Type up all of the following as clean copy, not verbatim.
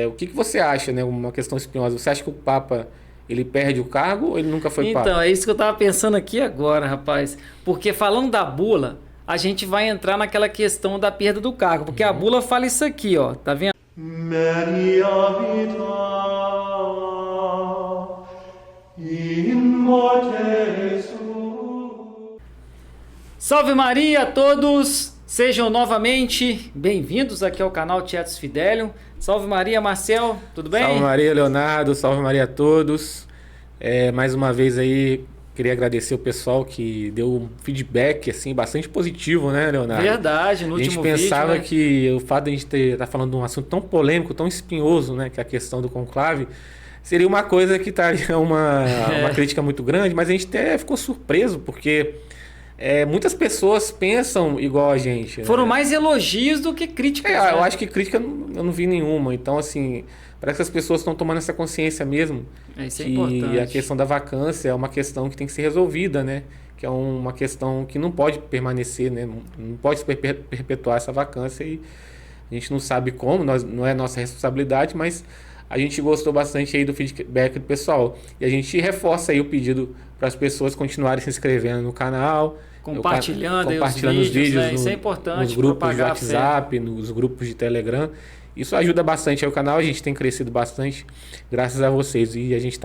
O que você acha, né? Uma questão espinhosa. Você acha que o Papa ele perde o cargo ou ele nunca foi Papa? Então, é isso que eu estava pensando aqui agora, rapaz. Porque falando da bula, a gente vai entrar naquela questão da perda do cargo. Porque a bula fala isso aqui, ó. Tá vendo? Maria vita in morte suo. Salve Maria a todos! Sejam novamente bem-vindos aqui ao canal Tietos Fidelio. Salve Maria, Marcel, tudo bem? Salve Maria, Leonardo, salve Maria a todos. Mais uma vez aí, queria agradecer o pessoal que deu um feedback assim, bastante positivo, né, Leonardo? Verdade, no último vídeo. A gente pensava vídeo, né? que o fato de a gente estar falando de um assunto tão polêmico, tão espinhoso, né, que é a questão do conclave, seria uma coisa que estaria uma crítica muito grande, mas a gente até ficou surpreso, porque muitas pessoas pensam igual a gente. Foram né? mais elogios do que críticas. Eu né? acho que crítica eu não vi nenhuma. Então, assim, parece que as pessoas estão tomando essa consciência mesmo. Isso é que importante. a questão da vacância é uma questão que tem que ser resolvida, né? Que é uma questão que não pode permanecer, né? Não pode se perpetuar essa vacância e a gente não sabe como, não é nossa responsabilidade, mas a gente gostou bastante aí do feedback do pessoal. E a gente reforça aí o pedido para as pessoas continuarem se inscrevendo no canal, compartilhando os vídeos né? Isso é importante. nos grupos de WhatsApp, nos grupos de Telegram. Isso ajuda bastante ao canal, a gente tem crescido bastante graças a vocês e a gente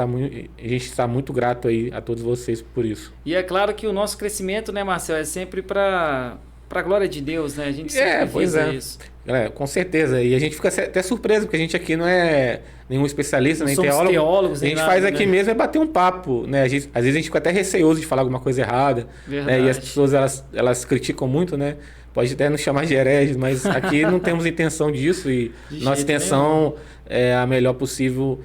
está muito grato aí a todos vocês por isso. E é claro que o nosso crescimento, né, Marcel, é sempre para a glória de Deus, né? A gente sempre visa isso. Com certeza. E a gente fica até surpreso, porque a gente aqui não é nenhum especialista, nem teólogos. A gente faz aqui mesmo é bater um papo, né? Às vezes a gente fica até receoso de falar alguma coisa errada. Né? E as pessoas, elas criticam muito, né? Pode até nos chamar de hereges, mas aqui não temos intenção disso. E nossa intenção é a melhor possível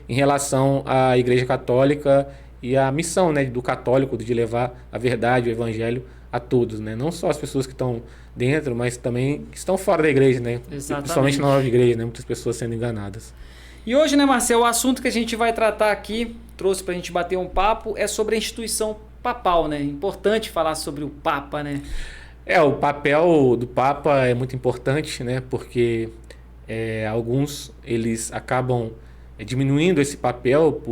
em relação à Igreja Católica e à missão, né, do católico de levar a verdade, o evangelho a todos, né? Não só as pessoas que estão dentro, mas também que estão fora da igreja, né? Exatamente. Principalmente na nova igreja, né? Muitas pessoas sendo enganadas. E hoje, né, Marcelo, o assunto que a gente vai tratar aqui, trouxe para a gente bater um papo, é sobre a instituição papal, né? Importante falar sobre o Papa, né? O papel do Papa é muito importante, né? Porque alguns eles acabam diminuindo esse papel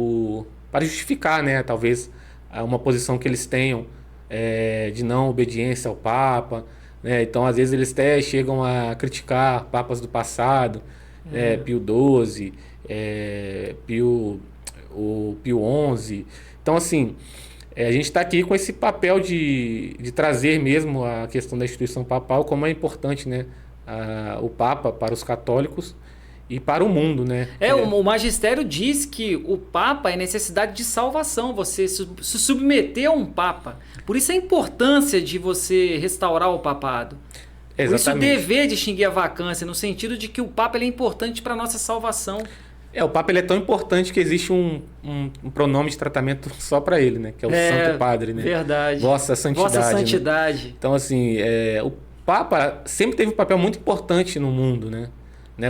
para justificar, né? Talvez uma posição que eles tenham de não obediência ao Papa, né? Então às vezes eles até chegam a criticar papas do passado, Pio XII, Pio XI. Então assim, a gente está aqui com esse papel de trazer mesmo a questão da instituição papal, como é importante, né? O Papa para os católicos e para o mundo, né? O magistério diz que o Papa é necessidade de salvação, você se submeter a um Papa. Por isso a importância de você restaurar o papado. Exatamente. Por isso o dever de extinguir a vacância, no sentido de que o Papa ele é importante para a nossa salvação. O Papa ele é tão importante que existe um pronome de tratamento só para ele, né? Que é o Santo Padre, né? Verdade. Vossa Santidade. Vossa Santidade. Né? Então, assim, o Papa sempre teve um papel muito importante no mundo, né?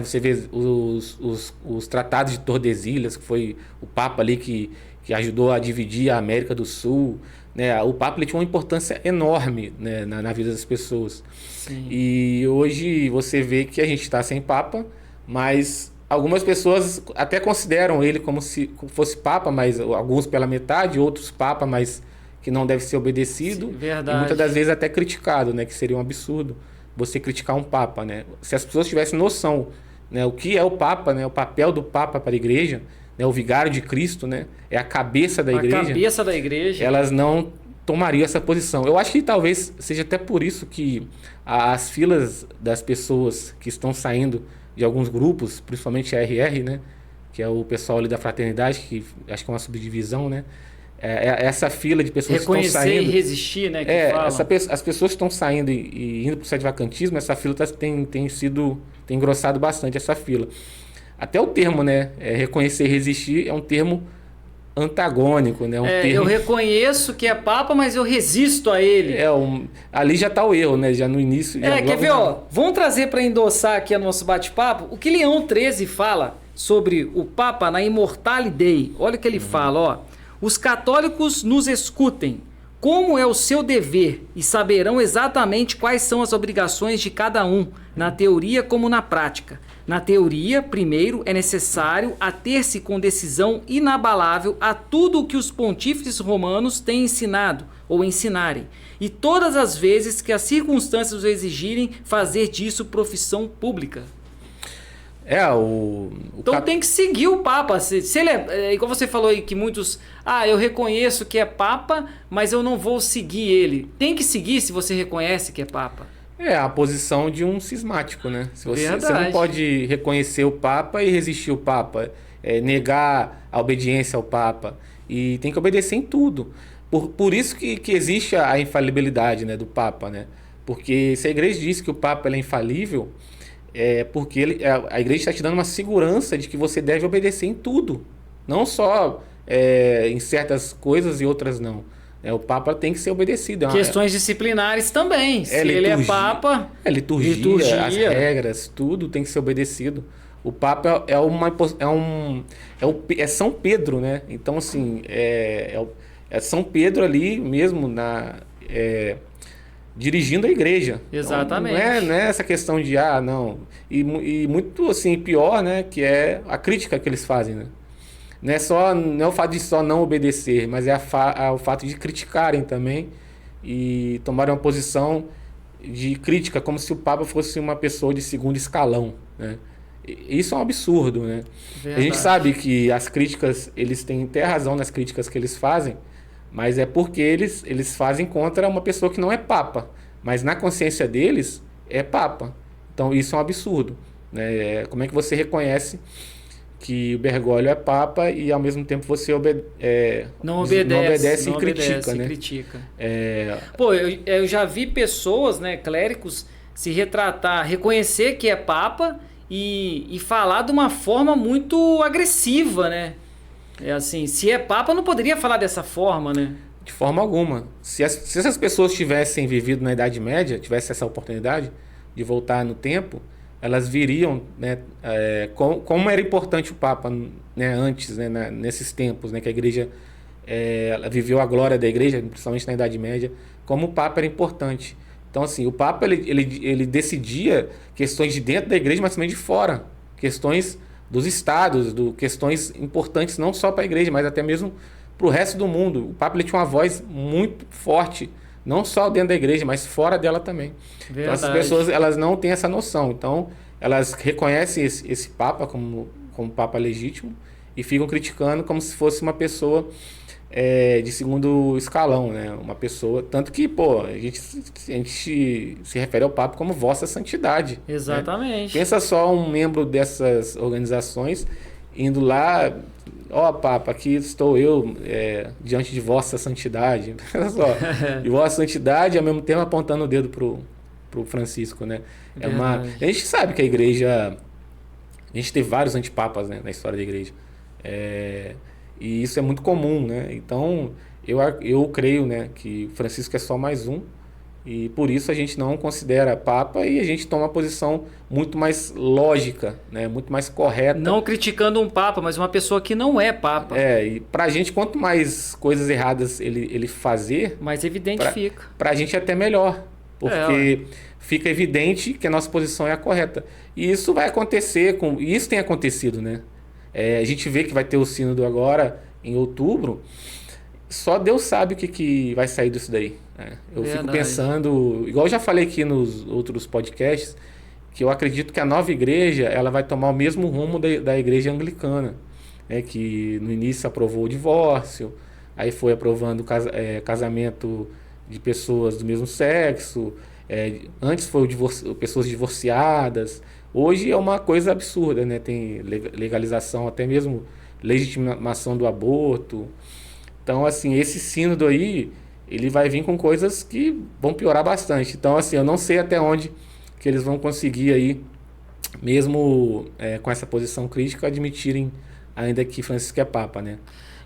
Você vê os tratados de Tordesilhas, que foi o Papa ali que ajudou a dividir a América do Sul, né? O Papa ele tinha uma importância enorme, né, na vida das pessoas. Sim. E hoje você vê que a gente está sem Papa, mas algumas pessoas até consideram ele como se fosse Papa, mas alguns pela metade, outros Papa, mas que não deve ser obedecido. Sim, verdade. E muitas das vezes até criticado, né? Que seria um absurdo você criticar um Papa, né? Se as pessoas tivessem noção, né, o que é o Papa, né, o papel do Papa para a igreja, né, o vigário de Cristo, né, é a cabeça da igreja. A cabeça da igreja. Elas não tomariam essa posição. Eu acho que talvez seja até por isso que as filas das pessoas que estão saindo de alguns grupos, principalmente a RR, né, que é o pessoal ali da fraternidade, que acho que é uma subdivisão, né, essa fila de pessoas que estão saindo... Reconhecer e resistir, né? As pessoas que estão saindo e indo para o sedvacantismo, essa fila tem engrossado bastante essa fila. Até o termo, né? Reconhecer e resistir é um termo antagônico, né? Eu reconheço que é Papa, mas eu resisto a ele. Ali já está o erro, né? Já no início... quer ver, vamos trazer para endossar aqui a nosso bate-papo o que Leão XIII fala sobre o Papa na Immortale Dei. Olha o que ele fala, Os católicos nos escutem. como é o seu dever e saberão exatamente quais são as obrigações de cada um, na teoria como na prática. Na teoria, primeiro, é necessário ater-se com decisão inabalável a tudo o que os pontífices romanos têm ensinado ou ensinarem, e todas as vezes que as circunstâncias o exigirem, fazer disso profissão pública. Então tem que seguir o Papa. Se ele igual você falou aí que muitos... eu reconheço que é Papa, mas eu não vou seguir ele. Tem que seguir se você reconhece que é Papa. É a posição de um cismático, né? Você Verdade. não pode reconhecer o Papa e resistir o Papa, negar a obediência ao Papa. E tem que obedecer em tudo. Por isso que existe a infalibilidade, né, do Papa, né? Porque se a igreja diz que o Papa é infalível, porque a igreja está te dando uma segurança de que você deve obedecer em tudo. Não só em certas coisas e outras não. O Papa tem que ser obedecido. Questões disciplinares também. Se ele é Papa... liturgia, as regras, tudo tem que ser obedecido. O Papa é São Pedro, né? Então, assim, é São Pedro ali mesmo dirigindo a igreja. Exatamente. Então, não é essa questão de, não. E muito, assim, pior, né? Que é a crítica que eles fazem, né? Não é o fato de só não obedecer, mas o fato de criticarem também e tomarem uma posição de crítica, como se o Papa fosse uma pessoa de segundo escalão, né? Isso é um absurdo, né? Verdade. A gente sabe que as críticas, eles têm até razão nas críticas que eles fazem, mas é porque eles fazem contra uma pessoa que não é Papa, mas na consciência deles é Papa. Então isso é um absurdo, né? Como é que você reconhece que o Bergoglio é Papa e ao mesmo tempo você não obedece e critica, né? Eu já vi pessoas, né, clérigos, se retratar, reconhecer que é Papa e falar de uma forma muito agressiva, né? Assim, se é Papa não poderia falar dessa forma, né? De forma alguma. Se essas pessoas tivessem vivido na Idade Média, tivessem essa oportunidade de voltar no tempo, elas viriam, né, como era importante o Papa, né, antes, né, nesses tempos, né, que a Igreja ela viveu a glória da Igreja, principalmente na Idade Média, como o Papa era importante. Então, assim, o Papa ele decidia questões de dentro da Igreja, mas também de fora, questões dos estados, questões importantes não só para a Igreja, mas até mesmo para o resto do mundo. O Papa ele tinha uma voz muito forte, não só dentro da igreja, mas fora dela também. Verdade. Então, essas pessoas elas não têm essa noção. Então, elas reconhecem esse Papa como Papa legítimo e ficam criticando como se fosse uma pessoa de segundo escalão, né? Uma pessoa... Tanto que, a gente se refere ao Papa como Vossa Santidade. Exatamente. Né? Pensa só um membro dessas organizações indo lá... Papa, aqui estou eu diante de Vossa Santidade. Olha só, de Vossa Santidade, ao mesmo tempo apontando o dedo pro Francisco, né? A gente sabe que a igreja... A gente teve vários antipapas, né, na história da igreja. E isso é muito comum, né? Então, eu creio, né, que Francisco é só mais um. E por isso a gente não considera Papa e a gente toma uma posição muito mais lógica, né? Muito mais correta. Não criticando um Papa, mas uma pessoa que não é Papa. E pra gente, quanto mais coisas erradas ele fazer... mais evidente fica. Pra gente é até melhor, porque fica evidente que a nossa posição é a correta. E isso vai acontecer, e isso tem acontecido, né? A gente vê que vai ter o sínodo agora, em outubro... Só Deus sabe o que vai sair disso daí. Né? Eu fico pensando, igual eu já falei aqui nos outros podcasts, que eu acredito que a nova igreja ela vai tomar o mesmo rumo da igreja anglicana, né? Que no início aprovou o divórcio, aí foi aprovando casamento de pessoas do mesmo sexo, antes foi pessoas divorciadas, hoje é uma coisa absurda, né? Tem legalização, até mesmo legitimação do aborto. Então, assim, esse sínodo aí, ele vai vir com coisas que vão piorar bastante. Então, assim, eu não sei até onde que eles vão conseguir aí, mesmo com essa posição crítica, admitirem ainda que Francisco é Papa, né?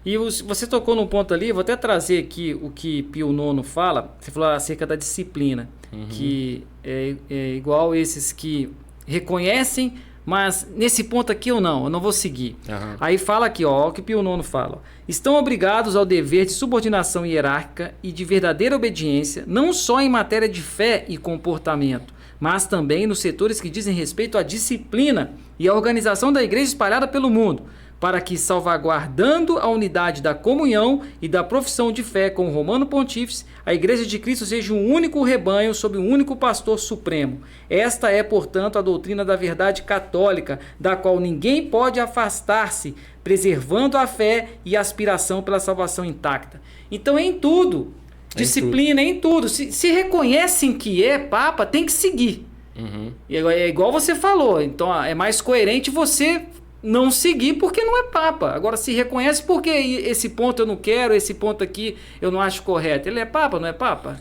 E você tocou num ponto ali, vou até trazer aqui o que Pio IX fala, você falou acerca da disciplina, que é igual esses que reconhecem, mas nesse ponto aqui eu não vou seguir. Aham. Aí fala aqui, ó, o que Pio IX fala. Estão obrigados ao dever de subordinação hierárquica e de verdadeira obediência, não só em matéria de fé e comportamento, mas também nos setores que dizem respeito à disciplina e à organização da igreja espalhada pelo mundo, para que, salvaguardando a unidade da comunhão e da profissão de fé com o Romano Pontífice, a Igreja de Cristo seja um único rebanho sob um único pastor supremo. Esta é, portanto, a doutrina da verdade católica, da qual ninguém pode afastar-se, preservando a fé e a aspiração pela salvação intacta. Então, em tudo, disciplina, em tudo. Se reconhecem que é Papa, tem que seguir. Uhum. E é igual você falou, então é mais coerente você não seguir porque não é Papa. Agora, se reconhece porque esse ponto eu não quero, esse ponto aqui eu não acho correto. Ele é Papa, não é Papa?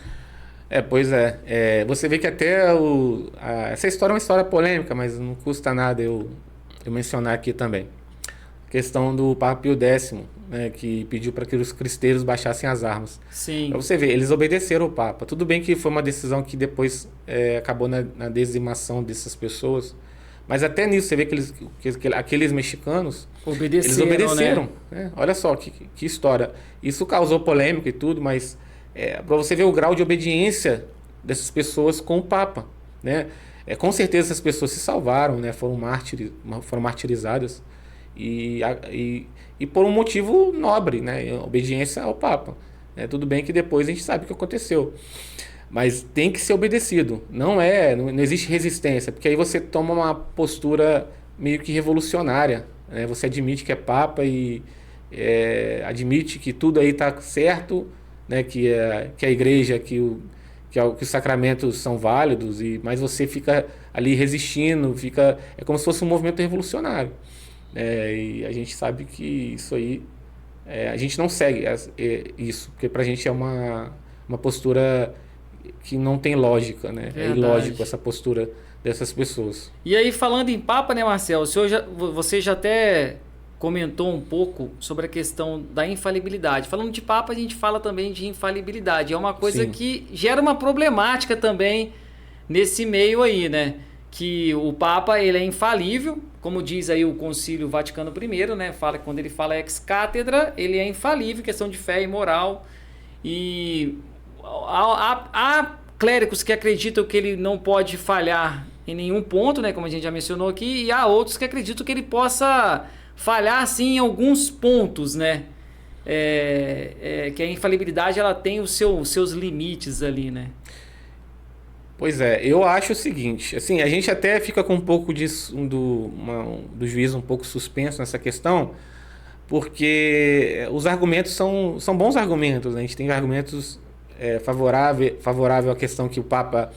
Pois é. Você vê que até essa história é uma história polêmica, mas não custa nada eu mencionar aqui também. A questão do Papa Pio X, né, que pediu para que os cristeiros baixassem as armas. Sim. Para você ver, eles obedeceram o Papa. Tudo bem que foi uma decisão que depois acabou na dizimação dessas pessoas, mas até nisso você vê que aqueles mexicanos, eles obedeceram. Né? Olha só que história. Isso causou polêmica e tudo, mas para você ver o grau de obediência dessas pessoas com o Papa. Né? Com certeza essas pessoas se salvaram, né? Foram martirizadas e por um motivo nobre, né? Obediência ao Papa. Tudo bem que depois a gente sabe o que aconteceu. Mas tem que ser obedecido. Não existe resistência, porque aí você toma uma postura meio que revolucionária. Né? Você admite que é Papa e admite que tudo aí está certo, né? que a igreja, que os sacramentos são válidos, mas você fica ali resistindo, é como se fosse um movimento revolucionário. E a gente sabe que isso aí, a gente não segue isso, porque pra gente é uma postura que não tem lógica, né? Verdade. É ilógico essa postura dessas pessoas. E aí, falando em Papa, né, Marcelo? Você já até comentou um pouco sobre a questão da infalibilidade. Falando de Papa, a gente fala também de infalibilidade. É uma coisa Sim. que gera uma problemática também nesse meio aí, né? Que o Papa, ele é infalível, como diz aí o Concílio Vaticano I, né? Fala que quando ele fala ex cátedra, ele é infalível, questão de fé e moral. E há clérigos que acreditam que ele não pode falhar em nenhum ponto, né? Como a gente já mencionou aqui, e há outros que acreditam que ele possa falhar sim em alguns pontos, né? Que a infalibilidade ela tem os seus limites ali, né? Pois eu acho o seguinte, assim, a gente até fica com um pouco do juízo um pouco suspenso nessa questão, porque os argumentos são bons argumentos, né? A gente tem argumentos favorável à questão que o Papa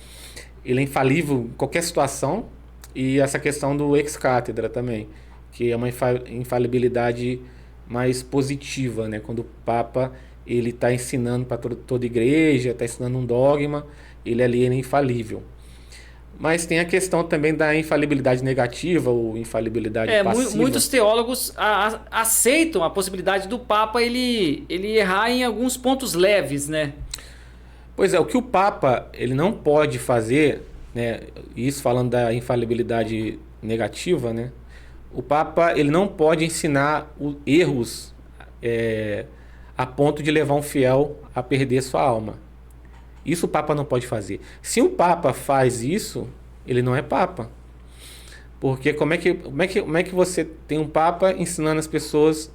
ele é infalível em qualquer situação, e essa questão do ex-cátedra também, que é uma infalibilidade mais positiva, né? Quando o Papa ele está ensinando para toda a igreja, está ensinando um dogma, ele é infalível. Mas tem a questão também da infalibilidade negativa ou infalibilidade passiva. Muitos teólogos aceitam a possibilidade do Papa ele errar em alguns pontos leves, né? Pois o que o Papa ele não pode fazer, né? Isso falando da infalibilidade negativa, né? O Papa ele não pode ensinar erros a ponto de levar um fiel a perder sua alma. Isso o Papa não pode fazer. Se o Papa faz isso, ele não é Papa. Porque como é que você tem um Papa ensinando as pessoas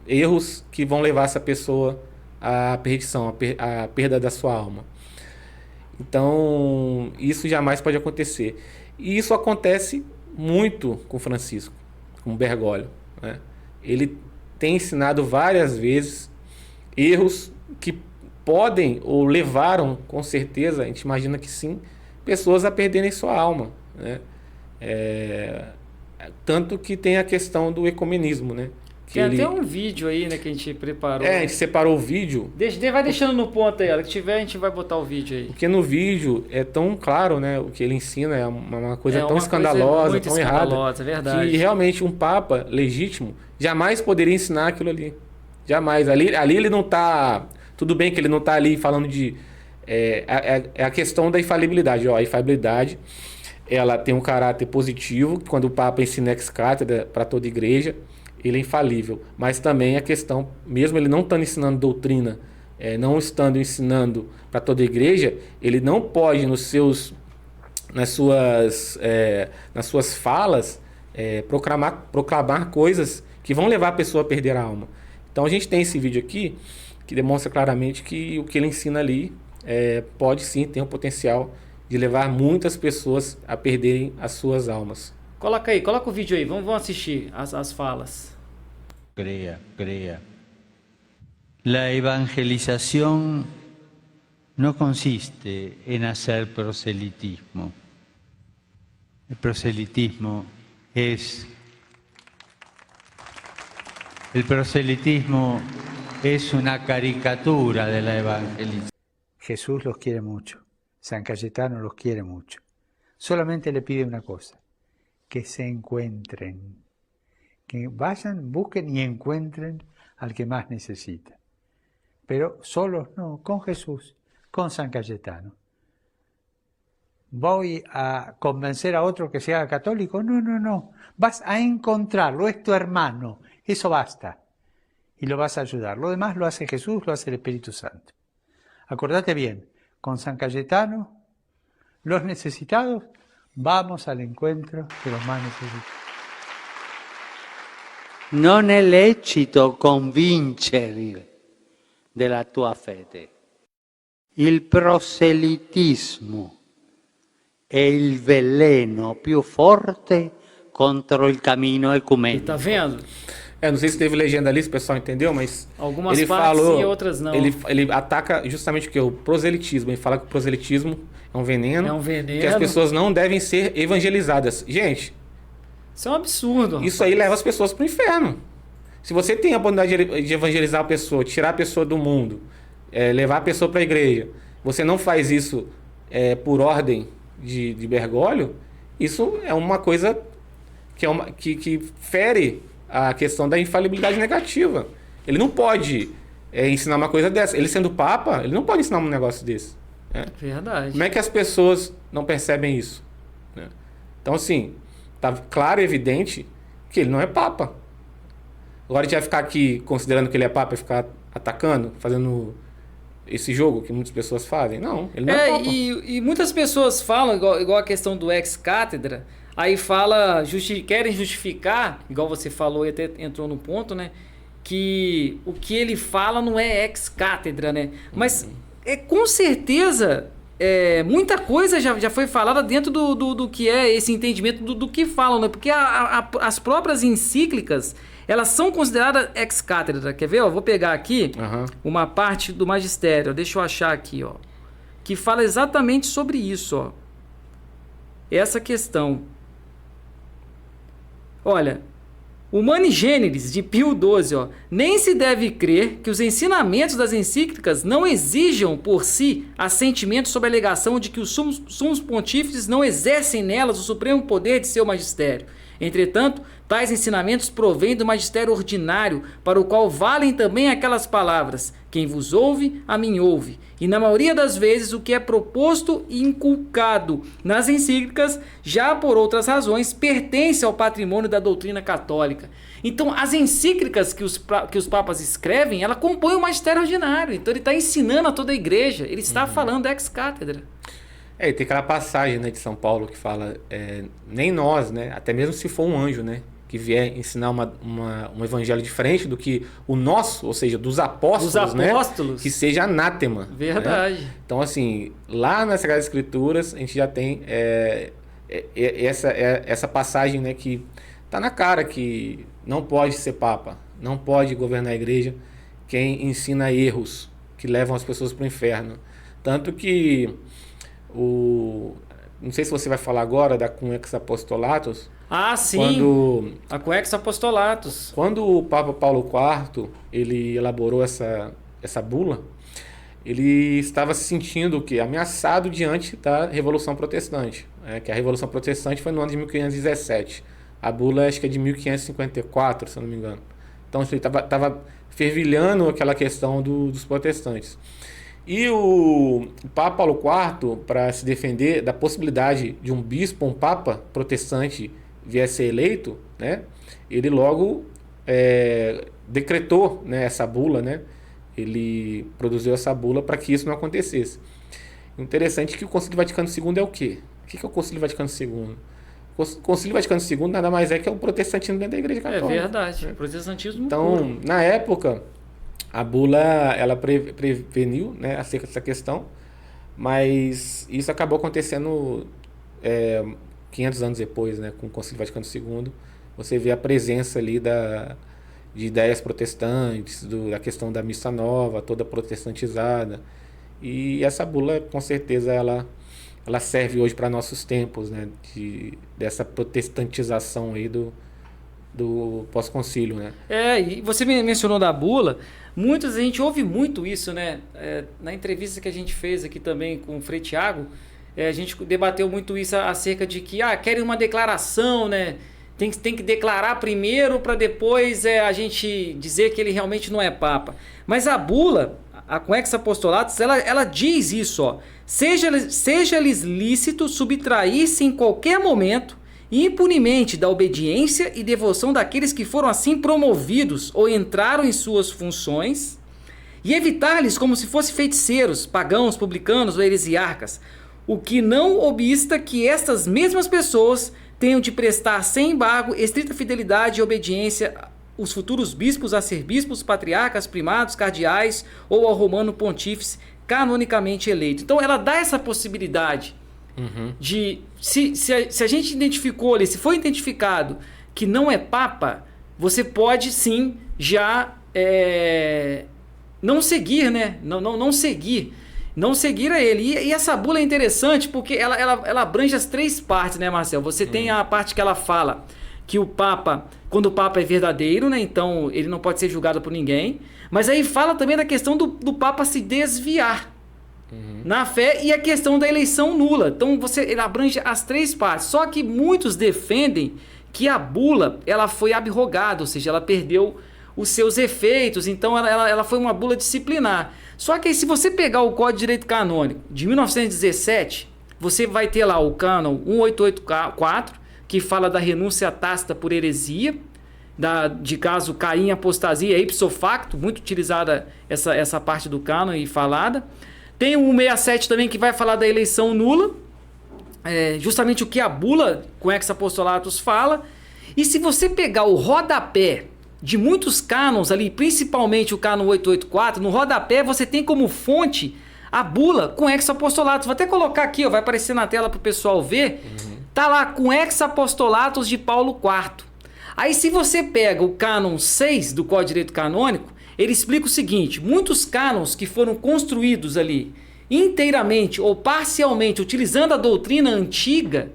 erros que vão levar essa pessoa à perdição, à perda da sua alma? Então, isso jamais pode acontecer. E isso acontece muito com Francisco, com Bergoglio, né? Ele tem ensinado várias vezes erros que podem ou levaram, com certeza, a gente imagina que sim, pessoas a perderem sua alma, né? Tanto que tem a questão do ecumenismo, né? Tem até um vídeo aí, né, que a gente preparou. A gente separou o vídeo. Vai deixando no ponto aí, que tiver a gente vai botar o vídeo aí. Porque no vídeo é tão claro, né? O que ele ensina é uma coisa tão escandalosa, tão errada. É verdade. Que realmente um Papa legítimo jamais poderia ensinar aquilo ali. Jamais. Ali ele não está... Tudo bem que ele não está ali falando de... a questão da infalibilidade. A infalibilidade ela tem um caráter positivo, quando o Papa ensina ex cátedra para toda a igreja, ele é infalível. Mas também a questão, mesmo ele não estando ensinando doutrina, não estando ensinando para toda a igreja, ele não pode nas suas falas proclamar coisas que vão levar a pessoa a perder a alma. Então a gente tem esse vídeo aqui que demonstra claramente que o que ele ensina ali pode sim ter o potencial de levar muitas pessoas a perderem as suas almas. Coloca o vídeo aí, vamos assistir as falas. Crea. La evangelización no consiste en hacer proselitismo. El proselitismo es una caricatura de la evangelización. Jesús los quiere mucho, San Cayetano los quiere mucho. Solamente le pide una cosa, que se encuentren, que vayan, busquen y encuentren al que más necesita. Pero solos no, con Jesús, con San Cayetano. ¿Voy a convencer a otro que se haga católico? No. Vas a encontrarlo, es tu hermano, eso basta. Y lo vas a ayudar. Lo demás lo hace Jesús, lo hace el Espíritu Santo. Acordate bien, con San Cayetano, los necesitados, vamos al encuentro de los más necesitados. Non è lecito convincere della tua fede. Il proselitismo è il veleno più forte contro il cammino ecumenico. Tá vendo? Não sei se teve legenda ali, se o pessoal entendeu, mas Algumas ele partes falou, sim, outras não. Ele ataca justamente o que? O proselitismo. Ele fala que o proselitismo é um veneno, É um veneno. que as pessoas não devem ser evangelizadas. Gente, Isso é um absurdo. isso aí leva as pessoas para o inferno. Se você tem a oportunidade de evangelizar a pessoa, tirar a pessoa do mundo, levar a pessoa para a igreja, você não faz isso por ordem de Bergoglio, isso é uma coisa que fere a questão da infalibilidade negativa. Ele não pode ensinar uma coisa dessa. Ele sendo Papa, ele não pode ensinar um negócio desse. Né? Verdade. Como é que as pessoas não percebem isso? Né? Então, assim, tá claro e evidente que ele não é Papa. Agora a gente vai ficar aqui considerando que ele é Papa e ficar atacando, fazendo esse jogo que muitas pessoas fazem? Não, ele não é Papa. E muitas pessoas falam, igual a questão do ex-cátedra, aí querem justificar, igual você falou e até entrou no ponto, né? Que o que ele fala não é ex-cátedra, né? Mas com certeza muita coisa já foi falada dentro do que é esse entendimento do que falam, né? Porque as próprias encíclicas, elas são consideradas ex-cátedra. Quer ver? Ó, vou pegar aqui uma parte do magistério, deixa eu achar aqui, ó, que fala exatamente sobre isso, ó. Essa questão. Olha, Humani Generis, de Pio XII, ó, nem se deve crer que os ensinamentos das encíclicas não exijam por si assentimento sobre a alegação de que os sumos pontífices não exercem nelas o supremo poder de seu magistério. Entretanto, tais ensinamentos provêm do magistério ordinário, para o qual valem também aquelas palavras: quem vos ouve, a mim ouve. E na maioria das vezes o que é proposto e inculcado nas encíclicas, já por outras razões, pertence ao patrimônio da doutrina católica. Então, as encíclicas que os papas escrevem, ela compõe o magistério ordinário. Então, ele está ensinando a toda a igreja. Ele está falando ex-cátedra. E tem aquela passagem, né, de São Paulo que fala, nem nós, né, até mesmo se for um anjo, né, que vier ensinar um evangelho diferente do que o nosso, ou seja, dos apóstolos, né, que seja anátema. Verdade. Né? Então, assim, lá nas Sagradas Escrituras, a gente já tem essa passagem, né, que tá na cara que não pode ser Papa, não pode governar a igreja quem ensina erros que levam as pessoas para o inferno. Tanto que não sei se você vai falar agora da Cum Ex Apostolatus. Ah, sim. A Cum Ex Apostolatus. Quando o Papa Paulo IV ele elaborou essa bula, ele estava se sentindo ameaçado diante da Revolução Protestante. Que a Revolução Protestante foi no ano de 1517. A bula acho que é de 1554, se eu não me engano. Então ele estava fervilhando aquela questão dos protestantes. E o Papa Paulo IV, para se defender da possibilidade de um bispo, um papa protestante vier a ser eleito, né, ele logo decretou, né, essa bula, né, ele produziu essa bula para que isso não acontecesse. Interessante que o Concílio Vaticano II é o quê? O que é o Concílio Vaticano II? O Concílio Vaticano II nada mais é que é o protestantismo dentro da Igreja Católica. É verdade, protestantismo Então, puro. na época, a bula ela preveniu, né, acerca dessa questão, mas isso acabou acontecendo 500 anos depois, né, com o Concílio Vaticano II. Você vê a presença ali de ideias protestantes, da questão da missa nova, toda protestantizada. E essa bula, com certeza, ela serve hoje para nossos tempos, né, dessa protestantização aí do pós-concílio, né? E você mencionou da bula, a gente ouve muito isso, né? Na entrevista que a gente fez aqui também com o Frei Tiago, a gente debateu muito isso acerca de que querem uma declaração, né? Tem que declarar primeiro para depois a gente dizer que ele realmente não é papa. Mas a bula, a Coex Apostolatus, ela diz isso, ó. Seja-lhes lícito subtrair-se em qualquer momento impunemente da obediência e devoção daqueles que foram assim promovidos ou entraram em suas funções, e evitar-lhes como se fossem feiticeiros, pagãos, publicanos ou heresiarcas, o que não obsta que estas mesmas pessoas tenham de prestar sem embargo estrita fidelidade e obediência os futuros bispos, arcebispos, patriarcas, primados, cardeais ou ao romano pontífice canonicamente eleito. Então ela dá essa possibilidade de, se a gente identificou ali, se foi identificado que não é papa, você pode sim já não seguir, né? Não seguir a ele. E essa bula é interessante porque ela abrange as três partes, né, Marcel? Você tem a parte que ela fala que o Papa, quando o Papa é verdadeiro, né, então ele não pode ser julgado por ninguém. Mas aí fala também da questão do Papa se desviar na fé e a questão da eleição nula. Então ele abrange as três partes. Só que muitos defendem que a bula ela foi abrogada, ou seja, ela perdeu os seus efeitos, então ela foi uma bula disciplinar. Só que aí, se você pegar o Código de Direito Canônico de 1917, você vai ter lá o cânon 1884, que fala da renúncia tácita por heresia, de caso cair em apostasia, ipso facto, muito utilizada essa parte do cânon e falada. Tem o 167 também, que vai falar da eleição nula, justamente o que a bula com ex apostolatus fala. E se você pegar o rodapé de muitos cânons ali, principalmente o cânon 884, no rodapé você tem como fonte a bula com ex apostolatus. Vou até colocar aqui, vai aparecer na tela para o pessoal ver. Tá lá, com ex apostolatus de Paulo IV. Aí se você pega o cânon 6 do Código de Direito Canônico, ele explica o seguinte: muitos cânons que foram construídos ali inteiramente ou parcialmente utilizando a doutrina antiga,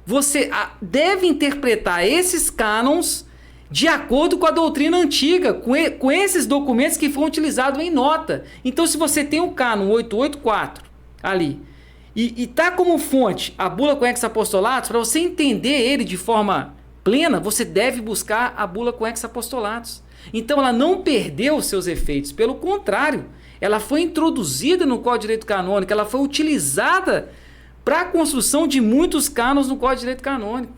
você deve interpretar esses cânons de acordo com a doutrina antiga, com esses documentos que foram utilizados em nota. Então, se você tem o cânon 884 ali e tá como fonte a bula com ex apostolatus, para você entender ele de forma plena, você deve buscar a bula com ex apostolatus. Então ela não perdeu os seus efeitos, pelo contrário, ela foi introduzida no Código de Direito Canônico, ela foi utilizada para a construção de muitos cânones no Código de Direito Canônico.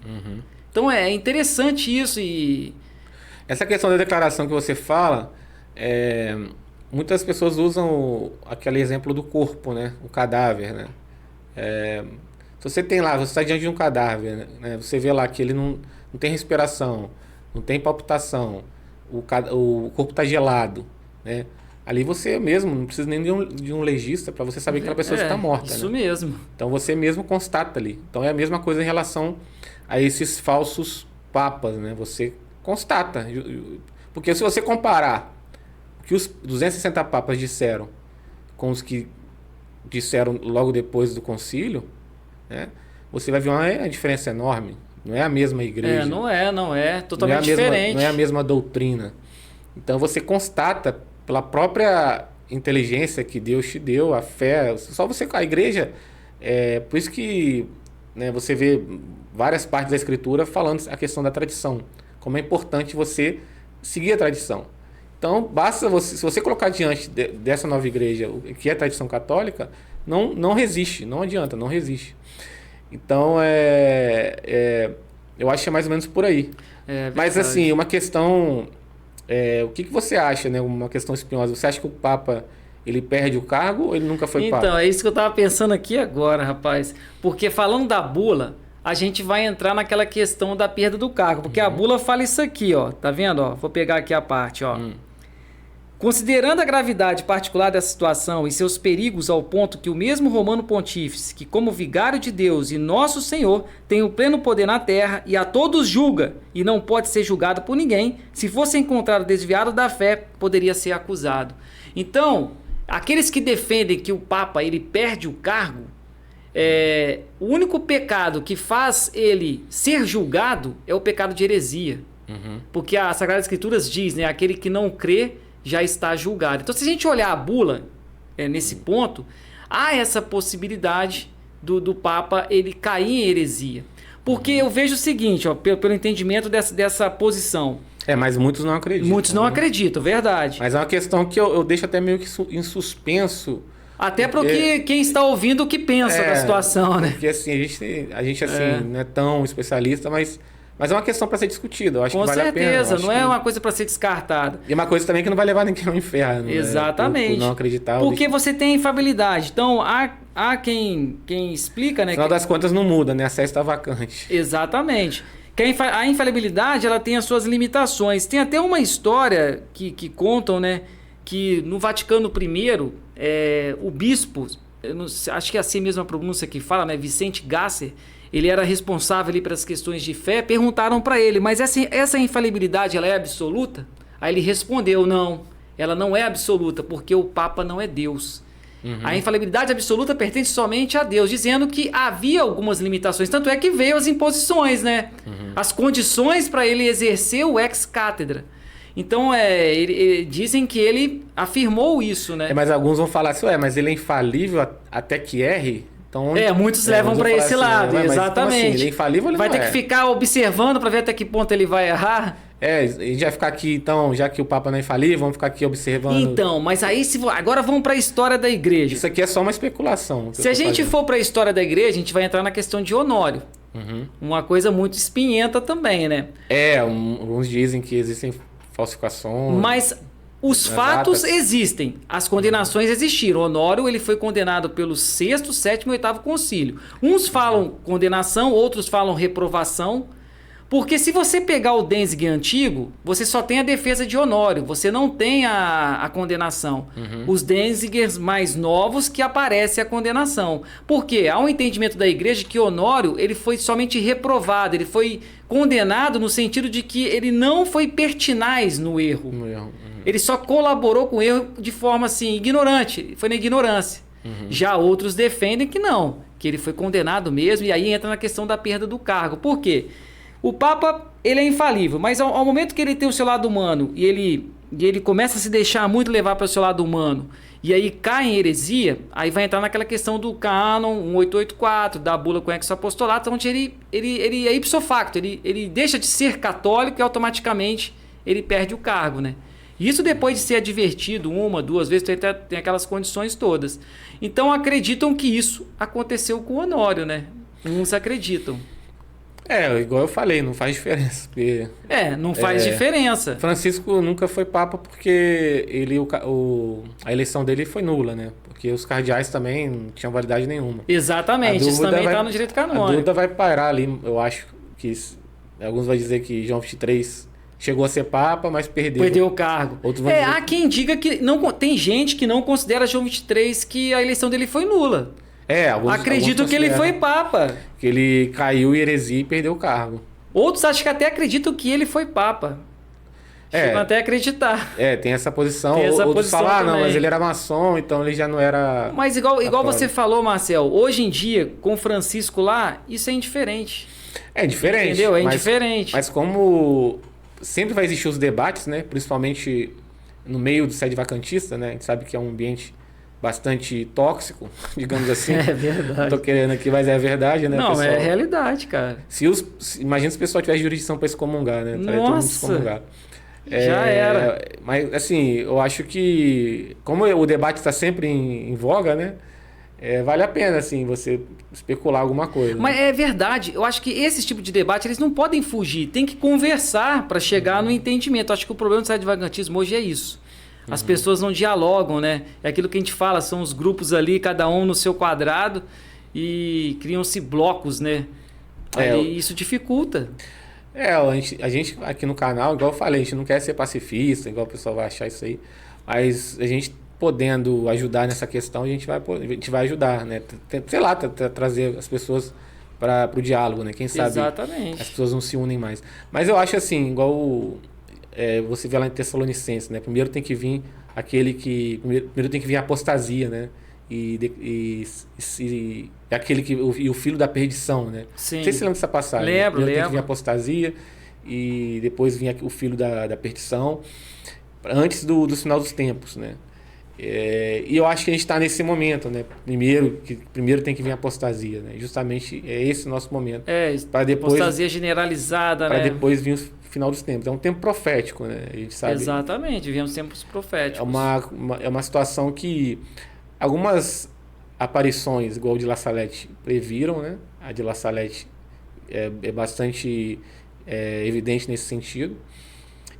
Então é interessante isso. E essa questão da declaração que você fala, muitas pessoas usam aquele exemplo do corpo, né? O cadáver, né? Se você tem lá, você está diante de um cadáver, né? Você vê lá que ele não tem respiração, não tem palpitação, o corpo está gelado, né? Ali você mesmo, não precisa nem de um legista para você saber que aquela pessoa está morta. Isso, né? Mesmo. Então você mesmo constata ali. Então é a mesma coisa em relação a esses falsos papas, né? Você constata. Porque se você comparar o que os 260 papas disseram com os que disseram logo depois do concílio, né? Você vai ver uma diferença enorme. Não é a mesma igreja. Não é. Totalmente diferente. Não é a mesma doutrina. Então você constata pela própria inteligência que Deus te deu, a fé. Só você com a igreja. Por isso que, né, você vê várias partes da Escritura falando a questão da tradição. Como é importante você seguir a tradição. Então, basta você, se você colocar diante dessa nova igreja, o que é a tradição católica, não resiste, não adianta, não resiste. Então, eu acho que é mais ou menos por aí. Mas, assim, uma questão... o que você acha, né? Uma questão espinhosa. Você acha que o Papa, ele perde o cargo ou ele nunca foi Papa? Então, é isso que eu estava pensando aqui agora, rapaz. Porque falando da bula, a gente vai entrar naquela questão da perda do cargo. Porque a bula fala isso aqui, ó. Tá vendo? Ó, vou pegar aqui a parte, ó. Considerando a gravidade particular dessa situação e seus perigos ao ponto que o mesmo Romano Pontífice, que como vigário de Deus e nosso Senhor, tem o pleno poder na terra e a todos julga e não pode ser julgado por ninguém, se fosse encontrado desviado da fé, poderia ser acusado. Então, aqueles que defendem que o Papa ele perde o cargo, o único pecado que faz ele ser julgado é o pecado de heresia. Porque a Sagrada Escrituras diz, né, aquele que não crê já está julgado. Então, se a gente olhar a bula nesse ponto, há essa possibilidade do Papa ele cair em heresia. Porque eu vejo o seguinte, ó, pelo entendimento dessa posição. Mas muitos não acreditam. Muitos não acreditam, verdade. Mas é uma questão que eu deixo até meio que em suspenso. Até porque quem está ouvindo o que pensa da situação, né? Porque assim, a gente assim, não é tão especialista, mas é uma questão para ser discutida. Eu acho que vale a pena. Com certeza, não é uma coisa para ser descartada. E uma coisa também que não vai levar ninguém ao inferno. Exatamente. Por não acreditar. Porque você tem infabilidade. Então, há quem explica, né? No final das contas não muda, né? A sé está vacante. Exatamente. Que a infalibilidade ela tem as suas limitações. Tem até uma história que contam, né? Que no Vaticano I, o bispo, acho que é assim mesmo a pronúncia que fala, né? Vicente Gasser, ele era responsável ali pelas questões de fé. Perguntaram para ele, mas essa infalibilidade ela é absoluta? Aí ele respondeu, não, ela não é absoluta, porque o Papa não é Deus. A infalibilidade absoluta pertence somente a Deus, dizendo que havia algumas limitações. Tanto é que veio as imposições, né? As condições para ele exercer o ex-cátedra. Então, dizem que ele afirmou isso, né? Mas alguns vão falar assim, mas ele é infalível até que erre? Então, muitos levam para esse lado, assim, exatamente. Assim, ele é infalível, ele vai não ter que ficar observando para ver até que ponto ele vai errar. A gente vai ficar aqui, então, já que o Papa não é infalível, vamos ficar aqui observando. Então, mas aí agora vamos para a história da igreja. Isso aqui é só uma especulação. Se a gente for para a história da igreja, a gente vai entrar na questão de Honório. Uma coisa muito espinhenta também, né? Alguns dizem que existem falsificações. Mas os fatos existem, as condenações existiram. Honório ele foi condenado pelo 6º, 7º e 8º concílio. Uns falam condenação, outros falam reprovação. Porque se você pegar o Denzinger antigo, você só tem a defesa de Honório, você não tem a condenação. Os Denzingers mais novos que aparece a condenação. Porque há um entendimento da igreja que Honório ele foi somente reprovado, ele foi condenado no sentido de que ele não foi pertinaz no erro. Ele só colaborou com o erro de forma assim, ignorante, foi na ignorância. Já outros defendem que não, que ele foi condenado mesmo, e aí entra na questão da perda do cargo. Por quê? O Papa, ele é infalível, mas ao momento que ele tem o seu lado humano e ele começa a se deixar muito levar para o seu lado humano e aí cai em heresia, aí vai entrar naquela questão do cânon 1884, da bula com exo-apostolato, onde ele é ipso facto, ele deixa de ser católico e automaticamente ele perde o cargo, né? Isso depois de ser advertido 1, 2 vezes, tem aquelas condições todas. Então acreditam que isso aconteceu com o Honório, né? Uns acreditam. Igual eu falei, não faz diferença. Porque, não faz diferença. Francisco nunca foi Papa porque a eleição dele foi nula, né? Porque os cardeais também não tinham validade nenhuma. Exatamente, isso também está no direito canônico. A dúvida vai parar ali, eu acho que alguns vão dizer que João XXIII chegou a ser Papa, mas perdeu o cargo. Há quem diga que não tem gente que não considera João XXIII que a eleição dele foi nula. Acredito que ele foi Papa. Que ele caiu em heresia e perdeu o cargo. Outros acham que até acreditam que ele foi Papa. Chegam até a acreditar. Tem essa posição. Outros falam, não, mas ele era maçom, então ele já não era... Mas igual você falou, Marcel, hoje em dia, com Francisco lá, isso é indiferente. É diferente. Entendeu? Indiferente. Mas como sempre vai existir os debates, né? Principalmente no meio do sede vacantista, né? A gente sabe que é um ambiente bastante tóxico, digamos assim. É verdade. Tô querendo aqui, mas é a verdade, né? Não, pessoal? É a realidade, cara. Imagina se o pessoal tivesse jurisdição para excomungar, né? Nossa! Excomungar. Já era. Mas, assim, eu acho que, como o debate está sempre em voga, né? Vale a pena, assim, você especular alguma coisa. Mas é verdade. Eu acho que esse tipo de debate, eles não podem fugir. Tem que conversar para chegar no entendimento. Eu acho que o problema do extravagantismo hoje é isso. As pessoas não dialogam, né? É aquilo que a gente fala, são os grupos ali, cada um no seu quadrado, e criam-se blocos, né? Aí isso dificulta. A gente aqui no canal, igual eu falei, a gente não quer ser pacifista, igual o pessoal vai achar isso aí, mas a gente podendo ajudar nessa questão, a gente vai ajudar, né? Sei lá, trazer as pessoas para o diálogo, né? Quem sabe Exatamente. as pessoas não se unem mais. Mas eu acho assim, igual você vê lá em Tessalonicenses, né? Primeiro tem que vir primeiro tem que vir a apostasia, né? E aquele e o filho da perdição, né? Sim. Não sei se você lembra dessa passagem. Lembro. Tem que vir a apostasia e depois vinha o filho da perdição, antes do final dos tempos, né? E eu acho que a gente está nesse momento, né? Primeiro tem que vir a apostasia, né? Justamente é esse o nosso momento. Para depois apostasia generalizada, né? Para depois vir o final dos tempos. É um tempo profético, né? A gente sabe. Exatamente, vivemos tempos proféticos. É uma situação que algumas aparições, igual de La Salette, previram, né? A de La Salette é bastante evidente nesse sentido.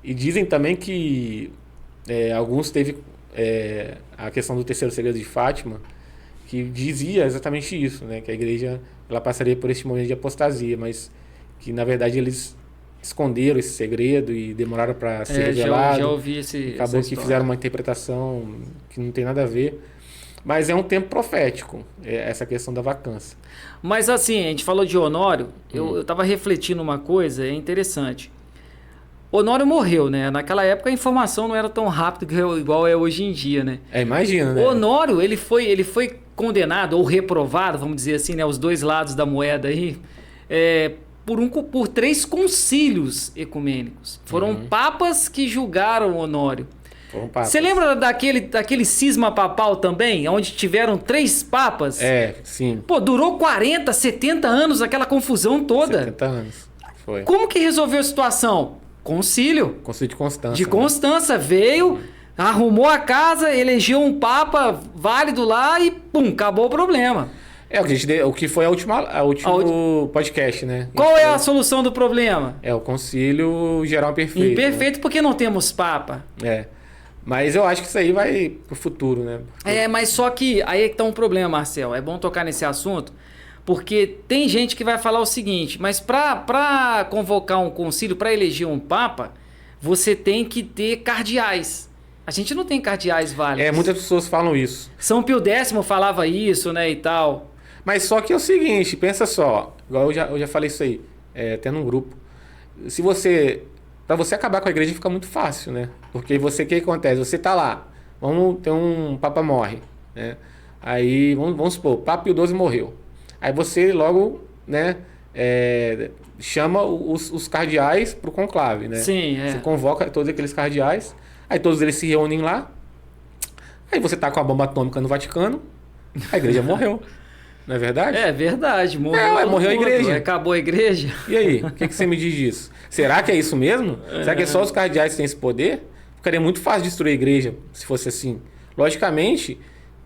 E dizem também que alguns teve a questão do terceiro segredo de Fátima, que dizia exatamente isso, né? Que a igreja ela passaria por esse momento de apostasia, mas que na verdade eles esconderam esse segredo e demoraram para ser revelado. Já ouvi acabou que fizeram uma interpretação que não tem nada a ver. Mas é um tempo profético, essa questão da vacância. Mas assim, a gente falou de Honório, eu estava refletindo uma coisa, é interessante. Honório morreu, né? Naquela época a informação não era tão rápida igual é hoje em dia, né? Imagina, né? Honório, ele foi condenado ou reprovado, vamos dizer assim, né? Os dois lados da moeda aí, por 3 concílios ecumênicos. Foram papas que julgaram Honório. Você lembra daquele cisma papal também, onde tiveram 3 papas? Sim. Pô, durou 40, 70 anos aquela confusão toda. 70 anos, foi. Como que resolveu a situação? Concílio. Concílio de Constança. De Constança, veio, arrumou a casa, elegeu um papa válido lá e pum, acabou o problema. O que foi o último podcast, né? Qual é a solução do problema? O Concílio Geral Imperfeito. Imperfeito, né? Porque não temos papa. Mas eu acho que isso aí vai pro futuro, né? Mas só que aí é que tá um problema, Marcel. É bom tocar nesse assunto, porque tem gente que vai falar o seguinte, mas para convocar um concílio, para eleger um papa, você tem que ter cardeais. A gente não tem cardeais válidos. Muitas pessoas falam isso. São Pio X falava isso, né, e tal. Mas só que é o seguinte, pensa só, igual eu já falei isso aí, até num grupo. Para você acabar com a igreja fica muito fácil, né? Porque o que acontece? Você tá lá, vamos ter um papa morre, né? Aí, vamos supor, o Papa Pio XII morreu. Aí você logo, né, chama os cardeais pro conclave, né? Sim, Você convoca todos aqueles cardeais, aí todos eles se reúnem lá, aí você tá com a bomba atômica no Vaticano, a igreja morreu. Não é verdade? É verdade, morreu. Morreu a igreja. Acabou a igreja. E aí, o que você me diz disso? Será que é isso mesmo? Será que é só os cardeais que têm esse poder? Ficaria muito fácil destruir a igreja se fosse assim. Logicamente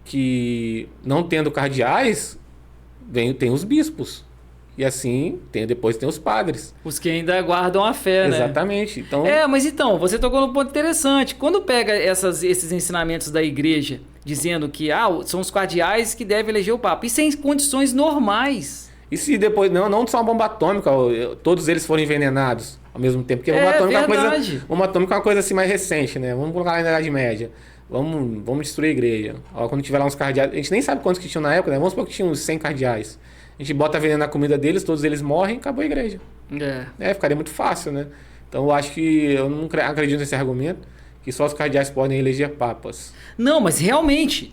que não tendo cardeais, tem os bispos. E assim, depois tem os padres. Os que ainda guardam a fé, né? Exatamente. Então... mas então, você tocou num ponto interessante. Quando pega esses ensinamentos da igreja, dizendo que são os cardeais que devem eleger o Papa, isso é em condições normais. E se depois, não só uma bomba atômica, todos eles forem envenenados ao mesmo tempo? Porque bomba atômica é uma coisa assim mais recente, né? Vamos colocar lá na Idade Média. Vamos destruir a igreja. Quando tiver lá uns cardeais, a gente nem sabe quantos que tinham na época, né? Vamos supor que tinham uns 100 cardeais. A gente bota veneno na comida deles, todos eles morrem, acabou a igreja. Ficaria muito fácil, né? Então eu acho que eu não acredito nesse argumento, que só os cardeais podem eleger papas. Não, mas realmente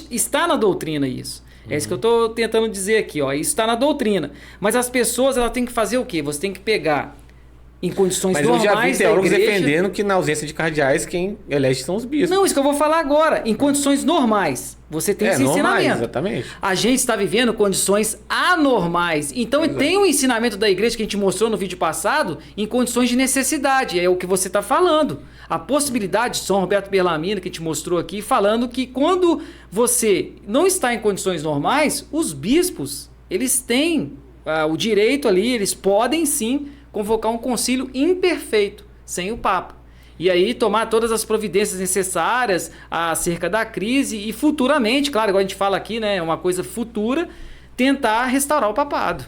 está na doutrina isso. É isso que eu estou tentando dizer aqui, ó. Isso está na doutrina. Mas as pessoas, elas têm que fazer o quê? Você tem que pegar Em condições Mas eu normais já vi da teólogos igreja... defendendo que na ausência de cardeais, quem elege são os bispos. Não, isso que eu vou falar agora. Em condições normais, você tem esse normais, ensinamento. exatamente. A gente está vivendo condições anormais. Então Exato. tem um ensinamento da igreja que a gente mostrou no vídeo passado em condições de necessidade. É o que você está falando. A possibilidade de São Roberto Bellarmino, que a gente mostrou aqui, falando que quando você não está em condições normais, os bispos, eles têm o direito ali, eles podem sim convocar um concílio imperfeito, sem o Papa. E aí tomar todas as providências necessárias acerca da crise e futuramente, claro, igual a gente fala aqui, né, uma coisa futura, tentar restaurar o papado.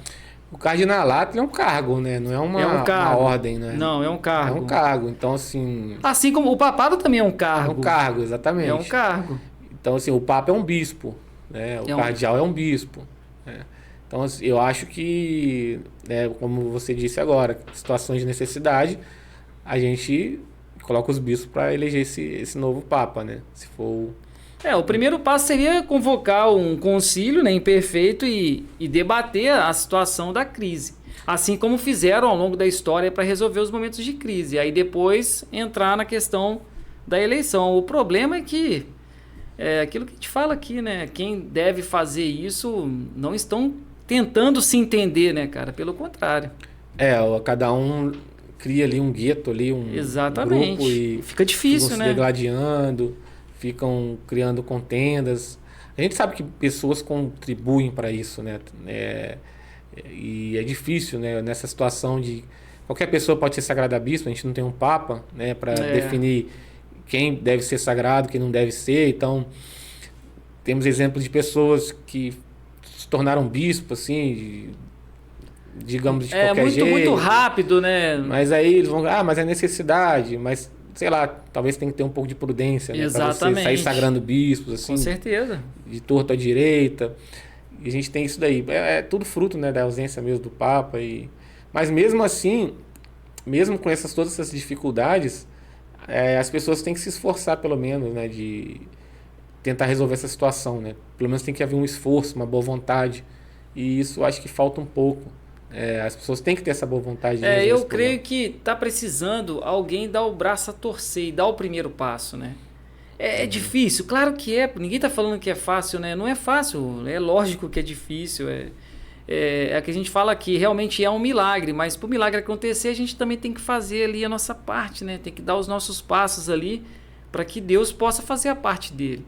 O cardinalato é um cargo, né? Não é uma ordem, né? Não, é um cargo. É um cargo. Então, assim... Assim como o papado também é um cargo. É um cargo, exatamente. É um cargo. Então, assim, o Papa é um bispo, né? O cardeal é um bispo, né? Então, assim, eu acho que, né, como você disse agora, situações de necessidade, a gente coloca os bispos para eleger esse novo Papa, né? Se for... O primeiro passo seria convocar um concílio, né, imperfeito e debater a situação da crise. Assim como fizeram ao longo da história para resolver os momentos de crise. Aí depois entrar na questão da eleição. O problema é que, aquilo que a gente fala aqui, né? Quem deve fazer isso não estão tentando se entender, né, cara? Pelo contrário. Cada um cria ali um gueto, ali Exatamente. Um grupo e fica difícil, ficam né? se degladiando, ficam criando contendas. A gente sabe que pessoas contribuem para isso, né? E é difícil, né? Nessa situação de qualquer pessoa pode ser sagrada a bispo, a gente não tem um papa, né? Para definir quem deve ser sagrado, quem não deve ser. Então, temos exemplos de pessoas que se tornaram bispo, assim, digamos, de qualquer jeito. Muito rápido, né? Mas aí eles vão, mas é necessidade, mas sei lá, talvez tenha que ter um pouco de prudência, né? Pra você sair sagrando bispos, assim. Com certeza. De torto à direita. E a gente tem isso daí. É tudo fruto, né, da ausência mesmo do Papa. Mas mesmo assim, mesmo com todas essas dificuldades, as pessoas têm que se esforçar, pelo menos, né, de tentar resolver essa situação, né? Pelo menos tem que haver um esforço, uma boa vontade. E isso acho que falta um pouco. As pessoas têm que ter essa boa vontade de resolver esse problema. Creio que está precisando alguém dar o braço a torcer e dar o primeiro passo, né? É difícil, claro que é. Ninguém está falando que é fácil, né? Não é fácil, é lógico que é difícil. É que a gente fala que realmente é um milagre, mas para o milagre acontecer a gente também tem que fazer ali a nossa parte, né? Tem que dar os nossos passos ali para que Deus possa fazer a parte dele.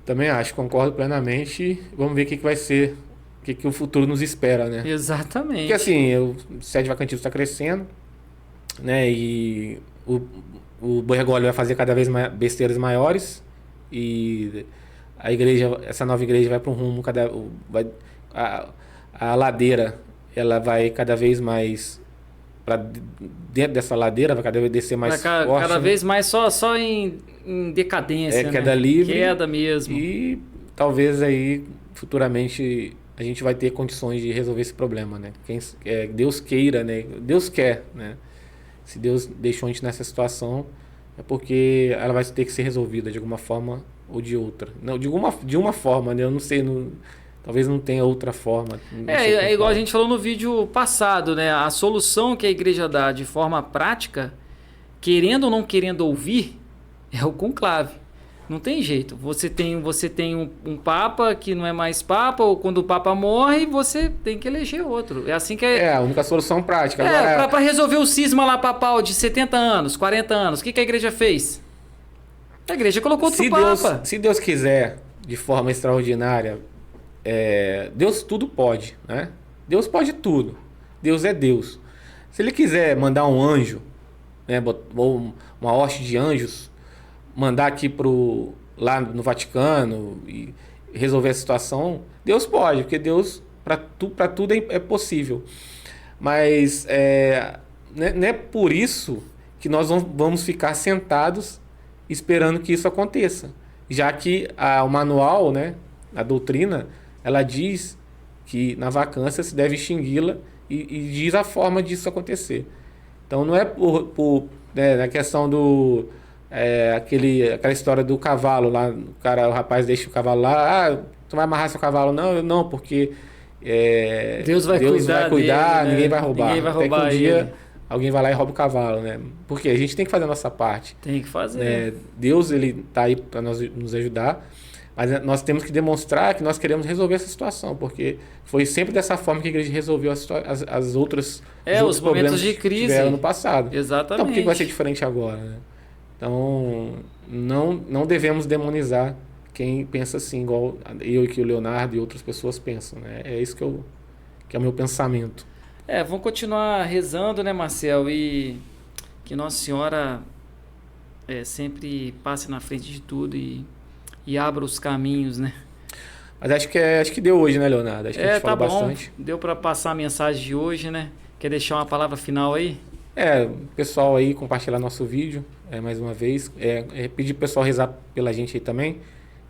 Também acho, concordo plenamente. Vamos ver o que vai ser, o que o futuro nos espera, né? Exatamente. Porque assim, o sede vacantil está crescendo, né? E o Bergoglio vai fazer cada vez mais besteiras maiores e a igreja, essa nova igreja vai para um rumo a ladeira, ela vai cada vez mais para dentro dessa ladeira, vai cada vez descer mais forte, cada vez mais só em decadência, queda livre, queda mesmo. E talvez aí futuramente a gente vai ter condições de resolver esse problema, né? Deus queira, né? Deus quer, né? Se Deus deixou a gente nessa situação, é porque ela vai ter que ser resolvida de alguma forma ou de outra. Não, de uma forma, né? Eu não sei, talvez não tenha outra forma. Igual a gente falou no vídeo passado, né? A solução que a igreja dá de forma prática, querendo ou não querendo ouvir, é o conclave. Não tem jeito. Você tem um papa que não é mais papa, ou quando o papa morre, você tem que eleger outro. É assim que a única solução prática. Para resolver o cisma lá papal de 70 anos, 40 anos, o que a igreja fez? A igreja colocou outro papa. Se Deus quiser, de forma extraordinária, Deus tudo pode, né? Deus pode tudo. Deus é Deus. Se Ele quiser mandar um anjo, né, ou uma hoste de anjos, mandar aqui lá no Vaticano e resolver a situação, Deus pode, porque Deus para tudo é possível. Mas não é por isso que nós vamos ficar sentados esperando que isso aconteça, já que o manual, né, a doutrina, ela diz que na vacância se deve extingui-la e diz a forma disso acontecer. Então não é na questão do aquela história do cavalo lá, o rapaz deixa o cavalo lá, tu vai amarrar seu cavalo? Não, porque Deus vai cuidar dele, ninguém vai roubar Até que um dia alguém vai lá e rouba o cavalo, né? Porque a gente tem que fazer a nossa parte. Tem que fazer. Né? Deus, ele tá aí para nos ajudar, mas nós temos que demonstrar que nós queremos resolver essa situação, porque foi sempre dessa forma que a igreja resolveu as outros, os outros os momentos problemas de que crise. tiveram no passado. Exatamente. Então, por que vai ser diferente agora, né? Então, não devemos demonizar quem pensa assim, igual eu e que o Leonardo e outras pessoas pensam, né? É isso que é o meu pensamento. Vamos continuar rezando, né, Marcel? E que Nossa Senhora sempre passe na frente de tudo e abra os caminhos, né? Mas acho que deu hoje, né, Leonardo? Acho que a gente falou bom. bastante. Deu para passar a mensagem de hoje, né? Quer deixar uma palavra final aí? Pessoal aí, compartilhar nosso vídeo, mais uma vez. Pedir pro pessoal rezar pela gente aí também,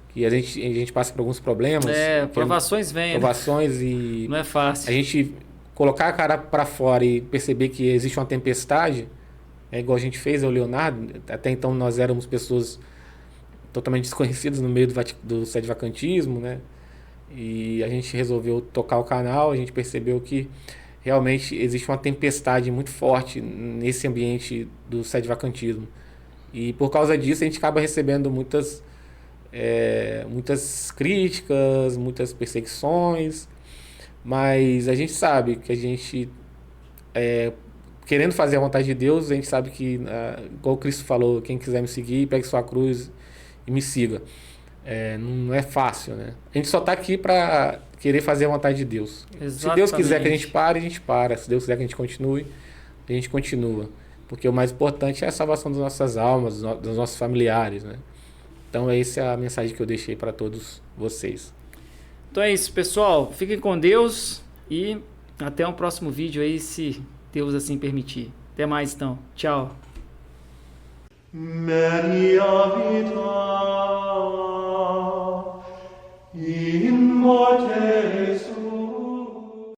que a gente passa por alguns problemas. Provações vêm, Provações, né? E não é fácil. A gente colocar a cara para fora e perceber que existe uma tempestade, igual a gente fez, o Leonardo. Até então nós éramos pessoas totalmente desconhecidas no meio do sedivacantismo, né? E a gente resolveu tocar o canal, a gente percebeu que realmente existe uma tempestade muito forte nesse ambiente do sedivacantismo. E por causa disso a gente acaba recebendo muitas críticas, muitas perseguições, mas a gente sabe que a gente, querendo fazer a vontade de Deus, a gente sabe que, igual o Cristo falou, quem quiser me seguir, pegue sua cruz e me siga. Não é fácil, né? A gente só está aqui para querer fazer a vontade de Deus. Exatamente. Se Deus quiser que a gente pare, a gente para. Se Deus quiser que a gente continue, a gente continua. Porque o mais importante é a salvação das nossas almas, dos nossos familiares, né? Então essa é a mensagem que eu deixei para todos vocês. Então é isso, pessoal. Fiquem com Deus e até um próximo vídeo aí, se Deus assim permitir. Até mais, então. Tchau. Maria vita in morte